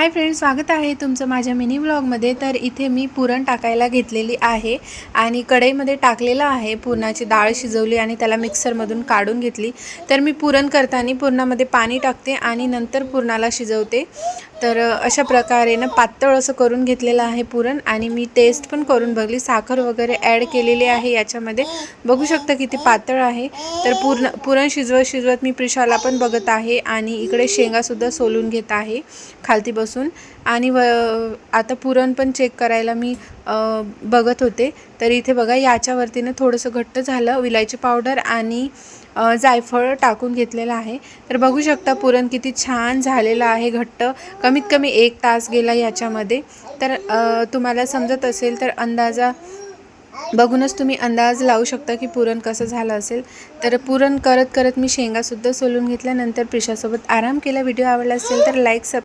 Hi friends, स्वागत आहे तुमचं माझ्या मिनी व्लॉगमध्ये। तर इथे मी पुरण टाकायला घेतलेली आहे आणि कढईमध्ये टाकलेलं आहे। पुरणाची डाळ शिजवली आणि त्याला मिक्सरमधून काढून घेतली। तर मी पुरण करताना पुरणामध्ये पाणी टाकते आणि नंतर पुरणाला शिजवते। तर अशा प्रकारे ना पातळ असं करून घेतलेलं आहे पुरण। आणि मी टेस्ट पण करून बघली, साखर वगैरे ॲड केलेली आहे याच्यामध्ये। बघू शकता किती पातळ आहे। तर पुरण शिजवत मी प्रिशाला पण बघत आहे आणि इकडे शेंगासुद्धा सोलून घेत आहे खालती बसून। आणि आता पुरण पण चेक करायला मी बघत होते। तर इथे बघा, याच्यावरतीने थोडंसं घट्ट झालं। विलायची पावडर आणि जायफळ टाकून घेतलेलं आहे। तर बघू शकता पुरण किती छान झालेलं आहे, घट्ट। कमीत कमी 1 तास गेला याच्यामध्ये। तर तुम्हाला समजत असेल तर बघूनच तुम्ही अंदाज लावू शकता की पुरण कसं झालं असेल। तर पुरण करत मी शेंगासुद्धा सोलून घेतल्यानंतर प्रिशासोबत आराम केला। व्हिडिओ आवडला असेल तर लाईक